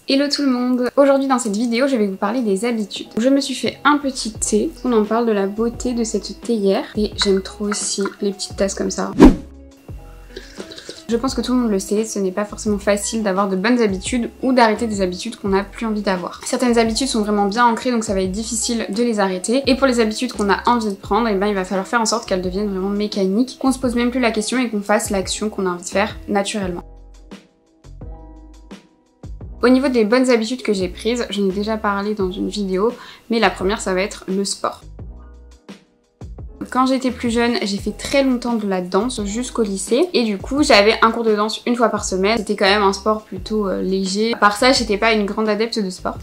Hello tout le monde! Aujourd'hui dans cette vidéo je vais vous parler des habitudes. Je me suis fait un petit thé, on en parle de la beauté de cette théière et j'aime trop aussi les petites tasses comme ça. Je pense que tout le monde le sait, ce n'est pas forcément facile d'avoir de bonnes habitudes ou d'arrêter des habitudes qu'on n'a plus envie d'avoir. Certaines habitudes sont vraiment bien ancrées donc ça va être difficile de les arrêter. Et pour les habitudes qu'on a envie de prendre, et ben il va falloir faire en sorte qu'elles deviennent vraiment mécaniques, qu'on se pose même plus la question et qu'on fasse l'action qu'on a envie de faire naturellement. Au niveau des bonnes habitudes que j'ai prises, j'en ai déjà parlé dans une vidéo, mais la première ça va être le sport. Quand j'étais plus jeune, j'ai fait très longtemps de la danse jusqu'au lycée et du coup j'avais un cours de danse une fois par semaine. C'était quand même un sport plutôt léger. À part ça, j'étais pas une grande adepte de sport.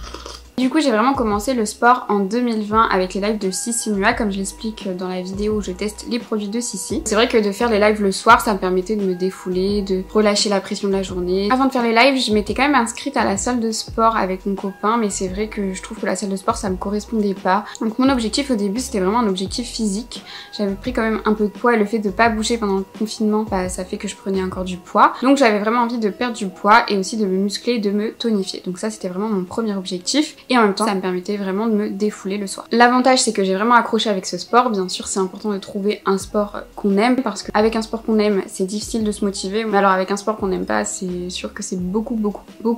Du coup j'ai vraiment commencé le sport en 2020 avec les lives de Sissi Mua comme je l'explique dans la vidéo où je teste les produits de Sissi. C'est vrai que de faire les lives le soir ça me permettait de me défouler, de relâcher la pression de la journée. Avant de faire les lives je m'étais quand même inscrite à la salle de sport avec mon copain mais c'est vrai que je trouve que la salle de sport ça me correspondait pas. Donc mon objectif au début c'était vraiment un objectif physique. J'avais pris quand même un peu de poids et le fait de pas bouger pendant le confinement bah, ça fait que je prenais encore du poids. Donc j'avais vraiment envie de perdre du poids et aussi de me muscler et de me tonifier. Donc ça c'était vraiment mon premier objectif. Et en même temps ça me permettait vraiment de me défouler le soir. L'avantage c'est que j'ai vraiment accroché avec ce sport. Bien sûr c'est important de trouver un sport qu'on aime parce qu'avec un sport qu'on aime c'est difficile de se motiver. Mais alors avec un sport qu'on n'aime pas c'est sûr que c'est beaucoup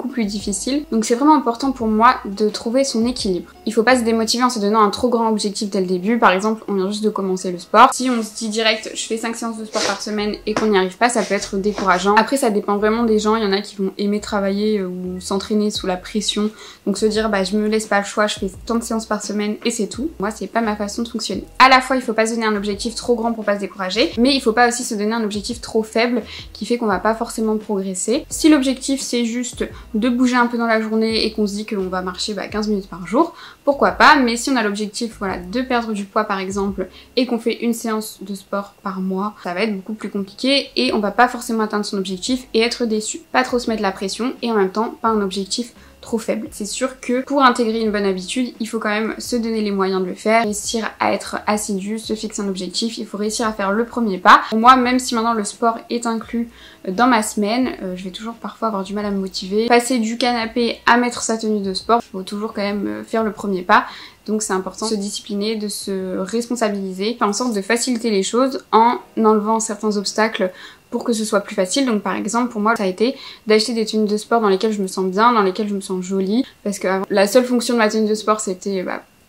plus difficile. Donc c'est vraiment important pour moi de trouver son équilibre. Il faut pas se démotiver en se donnant un trop grand objectif dès le début. Par exemple on vient juste de commencer le sport. Si on se dit direct je fais 5 séances de sport par semaine et qu'on n'y arrive pas ça peut être décourageant. Après ça dépend vraiment des gens. Il y en a qui vont aimer travailler ou s'entraîner sous la pression. Donc se dire bah je me laisse pas le choix, je fais tant de séances par semaine et c'est tout. Moi c'est pas ma façon de fonctionner. À la fois il faut pas se donner un objectif trop grand pour pas se décourager, mais il faut pas aussi se donner un objectif trop faible qui fait qu'on va pas forcément progresser. Si l'objectif c'est juste de bouger un peu dans la journée et qu'on se dit qu'on va marcher 15 minutes par jour, pourquoi pas, mais si on a l'objectif voilà, de perdre du poids par exemple et qu'on fait une séance de sport par mois, ça va être beaucoup plus compliqué et on va pas forcément atteindre son objectif et être déçu. Pas trop se mettre la pression et en même temps pas un objectif trop faible. C'est sûr que pour intégrer une bonne habitude, il faut quand même se donner les moyens de le faire, réussir à être assidu, se fixer un objectif, il faut réussir à faire le premier pas. Pour moi, même si maintenant le sport est inclus dans ma semaine, je vais toujours parfois avoir du mal à me motiver. Passer du canapé à mettre sa tenue de sport, il faut toujours quand même faire le premier pas. Donc c'est important de se discipliner, de se responsabiliser, faire en sorte de faciliter les choses en enlevant certains obstacles pour que ce soit plus facile. Donc par exemple pour moi ça a été d'acheter des tenues de sport dans lesquelles je me sens bien, dans lesquelles je me sens jolie, parce que la seule fonction de ma tenue de sport c'était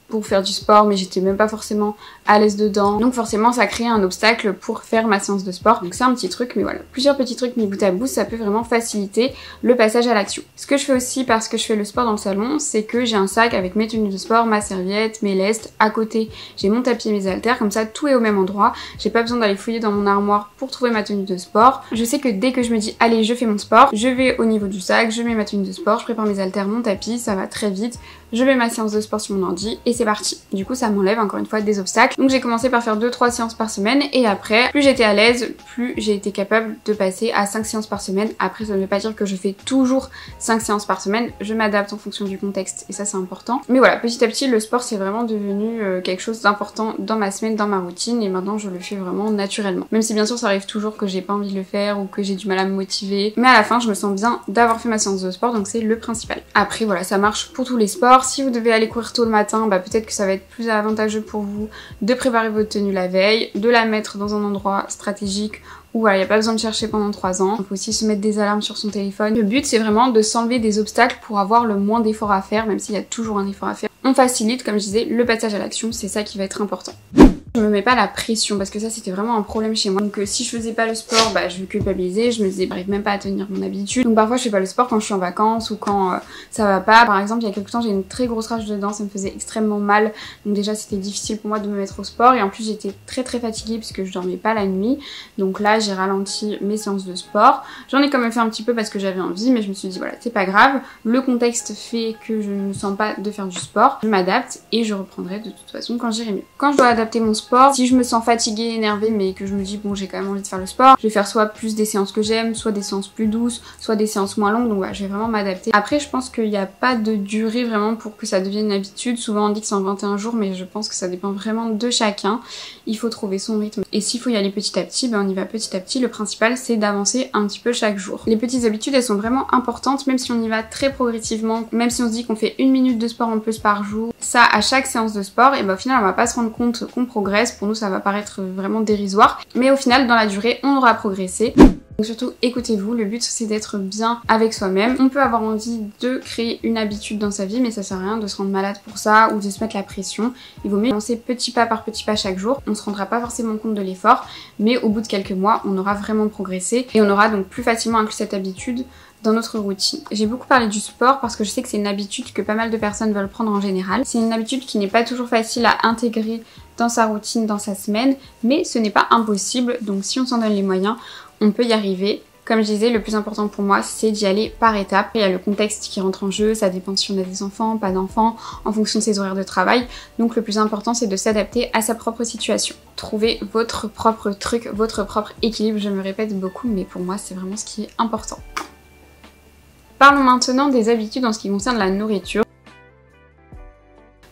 pour faire du sport mais j'étais même pas forcément à l'aise dedans, donc forcément ça crée un obstacle pour faire ma séance de sport. Donc c'est un petit truc, mais voilà, plusieurs petits trucs mis bout à bout ça peut vraiment faciliter le passage à l'action. Ce que je fais aussi parce que je fais le sport dans le salon, c'est que j'ai un sac avec mes tenues de sport, ma serviette, mes lestes, à côté j'ai mon tapis et mes haltères, comme ça tout est au même endroit, j'ai pas besoin d'aller fouiller dans mon armoire pour trouver ma tenue de sport. Je sais que dès que je me dis allez je fais mon sport, je vais au niveau du sac, je mets ma tenue de sport, je prépare mes haltères, mon tapis, ça va très vite, je mets ma séance de sport sur mon ordi et c'est parti. Du coup ça m'enlève encore une fois des obstacles. Donc j'ai commencé par faire 2-3 séances par semaine et après plus j'étais à l'aise, plus j'ai été capable de passer à 5 séances par semaine. Après ça ne veut pas dire que je fais toujours 5 séances par semaine, je m'adapte en fonction du contexte et ça c'est important. Mais voilà, petit à petit le sport c'est vraiment devenu quelque chose d'important dans ma semaine, dans ma routine et maintenant je le fais vraiment naturellement. Même si bien sûr ça arrive toujours que j'ai pas envie de le faire ou que j'ai du mal à me motiver, mais à la fin je me sens bien d'avoir fait ma séance de sport donc c'est le principal. Après voilà ça marche pour tous les sports. Si vous devez aller courir tôt le matin, peut-être que ça va être plus avantageux pour vous de préparer votre tenue la veille, de la mettre dans un endroit stratégique où voilà, il n'y a pas besoin de chercher pendant 3 ans. On peut aussi se mettre des alarmes sur son téléphone. Le but c'est vraiment de s'enlever des obstacles pour avoir le moins d'efforts à faire, même s'il y a toujours un effort à faire. On facilite, comme je disais, le passage à l'action, c'est ça qui va être important. Je me mets pas la pression parce que ça c'était vraiment un problème chez moi. Donc si je faisais pas le sport, je culpabilisais, je me disais j'arrive même pas à tenir mon habitude. Donc parfois je fais pas le sport quand je suis en vacances ou quand ça va pas. Par exemple il y a quelques temps j'ai une très grosse rage de dents, ça me faisait extrêmement mal. Donc déjà c'était difficile pour moi de me mettre au sport et en plus j'étais très fatiguée puisque je dormais pas la nuit. Donc là j'ai ralenti mes séances de sport. J'en ai quand même fait un petit peu parce que j'avais envie mais je me suis dit voilà c'est pas grave. Le contexte fait que je ne me sens pas de faire du sport. Je m'adapte et je reprendrai de toute façon quand j'irai mieux. Quand je dois adapter mon sport. Si je me sens fatiguée, énervée, mais que je me dis bon j'ai quand même envie de faire le sport, je vais faire soit plus des séances que j'aime, soit des séances plus douces, soit des séances moins longues, donc voilà, je vais vraiment m'adapter. Après je pense qu'il n'y a pas de durée vraiment pour que ça devienne une habitude. Souvent on dit que c'est en 21 jours, mais je pense que ça dépend vraiment de chacun. Il faut trouver son rythme. Et s'il faut y aller petit à petit, ben on y va petit à petit. Le principal c'est d'avancer un petit peu chaque jour. Les petites habitudes elles sont vraiment importantes, même si on y va très progressivement, même si on se dit qu'on fait 1 minute de sport en plus par jour, ça à chaque séance de sport, et ben au final on va pas se rendre compte qu'on progresse. Pour nous ça va paraître vraiment dérisoire, mais au final dans la durée on aura progressé. Donc surtout écoutez-vous, le but c'est d'être bien avec soi-même. On peut avoir envie de créer une habitude dans sa vie, mais ça sert à rien de se rendre malade pour ça ou de se mettre la pression. Il vaut mieux lancer petit pas par petit pas chaque jour. On se rendra pas forcément compte de l'effort, mais au bout de quelques mois on aura vraiment progressé et on aura donc plus facilement inclus cette habitude dans notre routine. J'ai beaucoup parlé du sport parce que je sais que c'est une habitude que pas mal de personnes veulent prendre en général. C'est une habitude qui n'est pas toujours facile à intégrer dans sa routine, dans sa semaine, mais ce n'est pas impossible, donc si on s'en donne les moyens, on peut y arriver. Comme je disais, le plus important pour moi, c'est d'y aller par étapes. Il y a le contexte qui rentre en jeu, ça dépend si on a des enfants, pas d'enfants, en fonction de ses horaires de travail. Donc le plus important, c'est de s'adapter à sa propre situation. Trouver votre propre truc, votre propre équilibre. Je me répète beaucoup, mais pour moi, c'est vraiment ce qui est important. Parlons maintenant des habitudes en ce qui concerne la nourriture.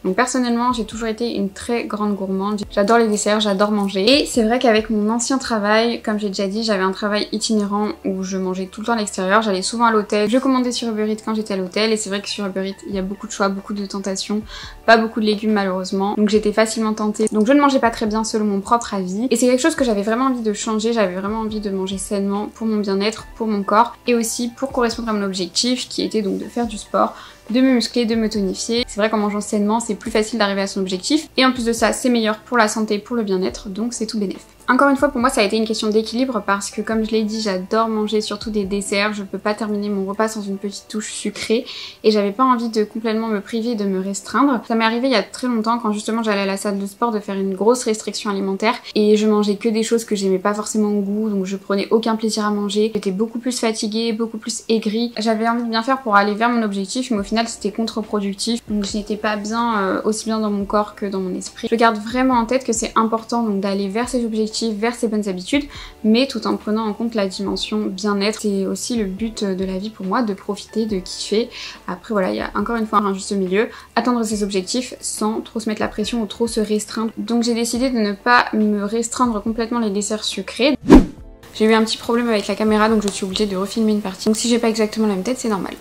Donc personnellement j'ai toujours été une très grande gourmande, j'adore les desserts, j'adore manger. Et c'est vrai qu'avec mon ancien travail, comme j'ai déjà dit, j'avais un travail itinérant où je mangeais tout le temps à l'extérieur, j'allais souvent à l'hôtel, je commandais sur Uber Eats quand j'étais à l'hôtel. Et c'est vrai que sur Uber Eats il y a beaucoup de choix, beaucoup de tentations, pas beaucoup de légumes malheureusement, donc j'étais facilement tentée. Donc je ne mangeais pas très bien selon mon propre avis, et c'est quelque chose que j'avais vraiment envie de changer. J'avais vraiment envie de manger sainement pour mon bien-être, pour mon corps, et aussi pour correspondre à mon objectif qui était donc de faire du sport, de me muscler, de me tonifier. C'est vrai qu'en mangeant sainement, c'est plus facile d'arriver à son objectif. Et en plus de ça, c'est meilleur pour la santé, pour le bien-être, donc c'est tout bénef. Encore une fois, pour moi, ça a été une question d'équilibre parce que, comme je l'ai dit, j'adore manger surtout des desserts. Je peux pas terminer mon repas sans une petite touche sucrée et j'avais pas envie de complètement me priver et de me restreindre. Ça m'est arrivé il y a très longtemps quand justement j'allais à la salle de sport de faire une grosse restriction alimentaire et je mangeais que des choses que j'aimais pas forcément au goût, donc je prenais aucun plaisir à manger. J'étais beaucoup plus fatiguée, beaucoup plus aigrie. J'avais envie de bien faire pour aller vers mon objectif, mais au final c'était contre-productif. Donc je n'étais pas bien, aussi bien dans mon corps que dans mon esprit. Je garde vraiment en tête que c'est important donc d'aller vers ses objectifs, vers ses bonnes habitudes, mais tout en prenant en compte la dimension bien-être. C'est aussi le but de la vie pour moi, de profiter, de kiffer. Après voilà, il y a encore une fois un juste milieu, atteindre ses objectifs sans trop se mettre la pression ou trop se restreindre. Donc j'ai décidé de ne pas me restreindre complètement les desserts sucrés. J'ai eu un petit problème avec la caméra, donc je suis obligée de refilmer une partie. Donc si j'ai pas exactement la même tête, c'est normal.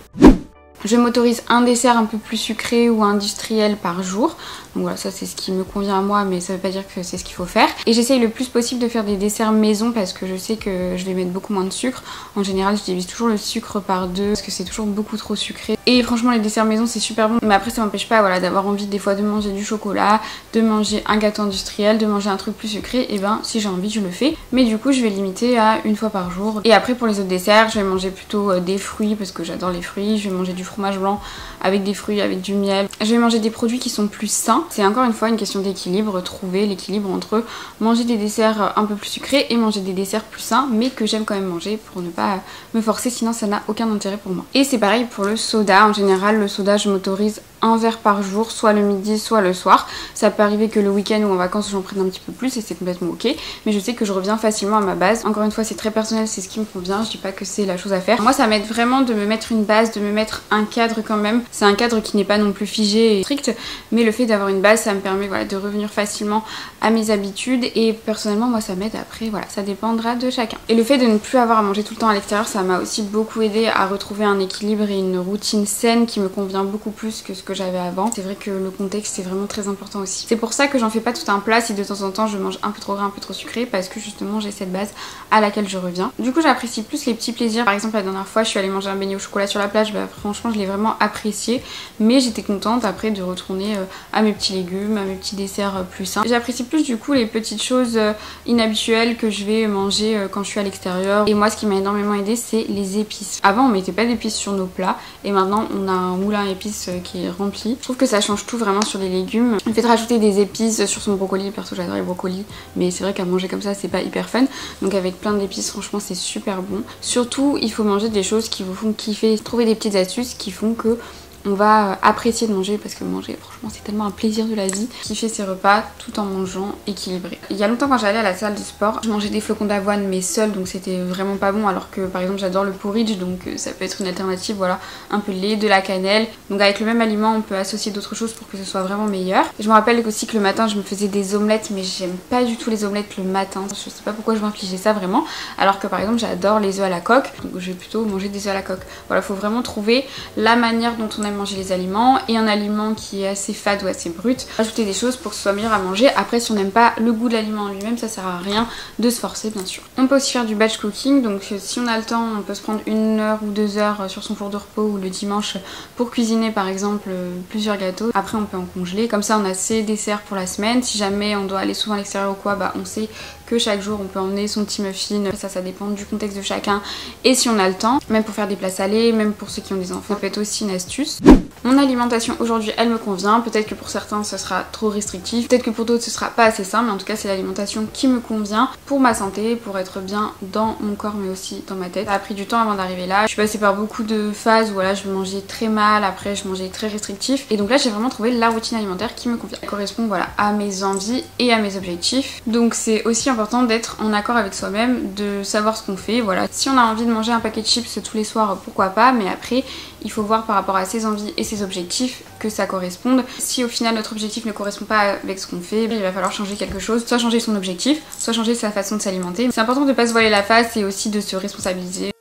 Je m'autorise un dessert un peu plus sucré ou industriel par jour. Donc voilà, ça c'est ce qui me convient à moi, mais ça veut pas dire que c'est ce qu'il faut faire. Et j'essaye le plus possible de faire des desserts maison parce que je sais que je vais mettre beaucoup moins de sucre. En général, je divise toujours le sucre par 2 parce que c'est toujours beaucoup trop sucré. Et franchement, les desserts maison c'est super bon. Mais après, ça m'empêche pas voilà, d'avoir envie des fois de manger du chocolat, de manger un gâteau industriel, de manger un truc plus sucré. Et ben, si j'ai envie, je le fais. Mais du coup, je vais limiter à 1 fois par jour. Et après, pour les autres desserts, je vais manger plutôt des fruits parce que j'adore les fruits. Je vais manger du fromage blanc avec des fruits, avec du miel. Je vais manger des produits qui sont plus sains. C'est encore une fois une question d'équilibre, trouver l'équilibre entre manger des desserts un peu plus sucrés et manger des desserts plus sains, mais que j'aime quand même manger pour ne pas me forcer, sinon ça n'a aucun intérêt pour moi. Et c'est pareil pour le soda. En général, le soda, je m'autorise un verre par jour, soit le midi, soit le soir. Ça peut arriver que le week-end ou en vacances j'en prenne un petit peu plus et c'est complètement ok, mais je sais que je reviens facilement à ma base. Encore une fois, c'est très personnel, c'est ce qui me convient, je dis pas que c'est la chose à faire. Moi, ça m'aide vraiment de me mettre une base, de me mettre un cadre quand même. C'est un cadre qui n'est pas non plus figé et strict, mais le fait d'avoir une base, ça me permet voilà, de revenir facilement à mes habitudes et personnellement, moi ça m'aide. Après, voilà, ça dépendra de chacun. Et le fait de ne plus avoir à manger tout le temps à l'extérieur, ça m'a aussi beaucoup aidé à retrouver un équilibre et une routine saine qui me convient beaucoup plus que ce que j'avais avant. C'est vrai que le contexte c'est vraiment très important aussi. C'est pour ça que j'en fais pas tout un plat si de temps en temps je mange un peu trop gras, un peu trop sucré, parce que justement j'ai cette base à laquelle je reviens. Du coup j'apprécie plus les petits plaisirs. Par exemple la dernière fois je suis allée manger un beignet au chocolat sur la plage, bah franchement je l'ai vraiment apprécié, mais j'étais contente après de retourner à mes petits légumes, à mes petits desserts plus sains. J'apprécie plus du coup les petites choses inhabituelles que je vais manger quand je suis à l'extérieur. Et moi ce qui m'a énormément aidé c'est les épices. Avant on mettait pas d'épices sur nos plats et maintenant on a un moulin à épices qui est rempli. Je trouve que ça change tout vraiment sur les légumes. Le fait de rajouter des épices sur son brocoli, perso j'adore les brocolis, mais c'est vrai qu'à manger comme ça c'est pas hyper fun. Donc avec plein d'épices franchement c'est super bon. Surtout il faut manger des choses qui vous font kiffer. Trouver des petites astuces qui font que on va apprécier de manger parce que manger franchement c'est tellement un plaisir de la vie. Kiffer ses repas tout en mangeant équilibré. Il y a longtemps quand j'allais à la salle de sport, je mangeais des flocons d'avoine mais seul, donc c'était vraiment pas bon, alors que par exemple j'adore le porridge, donc ça peut être une alternative, voilà, un peu de lait, de la cannelle. Donc avec le même aliment on peut associer d'autres choses pour que ce soit vraiment meilleur. Et je me rappelle aussi que le matin je me faisais des omelettes, mais j'aime pas du tout les omelettes le matin, je sais pas pourquoi je m'infligeais ça vraiment, alors que par exemple j'adore les œufs à la coque, donc je vais plutôt manger des œufs à la coque. Voilà, faut vraiment trouver la manière dont on aime manger les aliments, et un aliment qui est assez fade ou assez brut, ajouter des choses pour que ce soit meilleur à manger. Après si on n'aime pas le goût de l'aliment en lui-même, ça sert à rien de se forcer bien sûr. On peut aussi faire du batch cooking, donc si on a le temps on peut se prendre 1 heure ou 2 heures sur son four de repos ou le dimanche pour cuisiner par exemple plusieurs gâteaux. Après on peut en congeler, comme ça on a ses desserts pour la semaine. Si jamais on doit aller souvent à l'extérieur ou quoi, bah on sait que chaque jour on peut emmener son petit muffin, ça dépend du contexte de chacun et si on a le temps, même pour faire des plats salés, même pour ceux qui ont des enfants, ça peut être aussi une astuce. Mon alimentation aujourd'hui elle me convient, peut-être que pour certains ce sera trop restrictif, peut-être que pour d'autres ce sera pas assez sain, mais en tout cas c'est l'alimentation qui me convient pour ma santé, pour être bien dans mon corps mais aussi dans ma tête. Ça a pris du temps avant d'arriver là, je suis passée par beaucoup de phases où voilà, je mangeais très mal, après je mangeais très restrictif, et donc là j'ai vraiment trouvé la routine alimentaire qui me convient. Elle correspond voilà à mes envies et à mes objectifs, donc c'est aussi important d'être en accord avec soi-même, de savoir ce qu'on fait. Voilà, si on a envie de manger un paquet de chips tous les soirs, pourquoi pas, mais après il faut voir par rapport à ses envies et ses objectifs que ça corresponde. Si au final notre objectif ne correspond pas avec ce qu'on fait, il va falloir changer quelque chose, soit changer son objectif, soit changer sa façon de s'alimenter. C'est important de ne pas se voiler la face et aussi de se responsabiliser.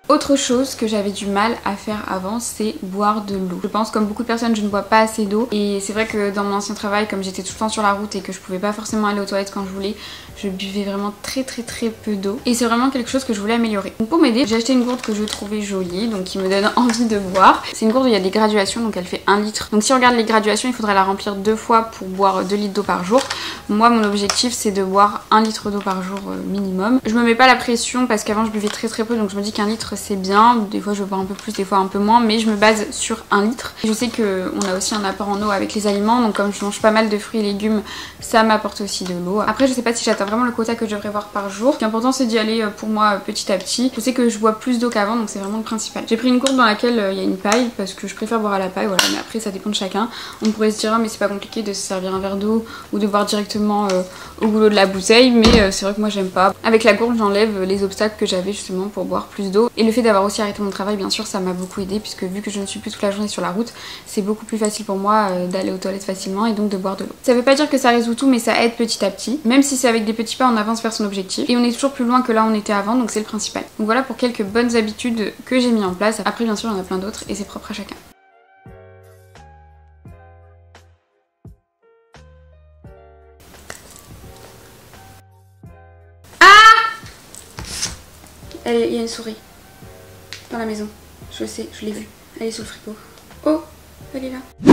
Autre chose que j'avais du mal à faire avant, c'est boire de l'eau. Je pense comme beaucoup de personnes, je ne bois pas assez d'eau, et c'est vrai que dans mon ancien travail, comme j'étais tout le temps sur la route et que je pouvais pas forcément aller aux toilettes quand je voulais, je buvais vraiment très peu d'eau, et c'est vraiment quelque chose que je voulais améliorer. Donc pour m'aider, j'ai acheté une gourde que je trouvais jolie, donc qui me donne envie de boire. C'est une gourde où il y a des graduations, donc elle fait 1 litre. Donc si on regarde les graduations, il faudrait la remplir 2 fois pour boire 2 litres d'eau par jour. Moi mon objectif c'est de boire 1 litre d'eau par jour minimum. Je me mets pas la pression parce qu'avant je buvais très peu, donc je me dis qu'un litre c'est bien. Des fois je bois un peu plus, des fois un peu moins, mais je me base sur 1 litre. Et je sais qu'on a aussi un apport en eau avec les aliments, donc comme je mange pas mal de fruits et légumes, ça m'apporte aussi de l'eau. Après je sais pas si j'atteins vraiment le quota que je devrais boire par jour. L'important c'est d'y aller pour moi petit à petit. Je sais que je bois plus d'eau qu'avant, donc c'est vraiment le principal. J'ai pris une gourde dans laquelle il y a une paille parce que je préfère boire à la paille, voilà, mais après ça dépend de chacun. On pourrait se dire mais c'est pas compliqué de se servir un verre d'eau ou de boire directement au goulot de la bouteille, mais c'est vrai que moi j'aime pas. Avec la gourde j'enlève les obstacles que j'avais justement pour boire plus d'eau, et le fait d'avoir aussi arrêté mon travail bien sûr ça m'a beaucoup aidé, puisque vu que je ne suis plus toute la journée sur la route, c'est beaucoup plus facile pour moi d'aller aux toilettes facilement et donc de boire de l'eau. Ça veut pas dire que ça résout tout, mais ça aide petit à petit. Même si c'est avec des petits pas, on avance vers son objectif et on est toujours plus loin que là où on était avant, donc c'est le principal. Donc voilà pour quelques bonnes habitudes que j'ai mis en place. Après bien sûr il y en a plein d'autres et c'est propre à chacun. Il y a une souris dans la maison, je le sais, je l'ai vue, elle est sous le frigo. Oh, elle est là.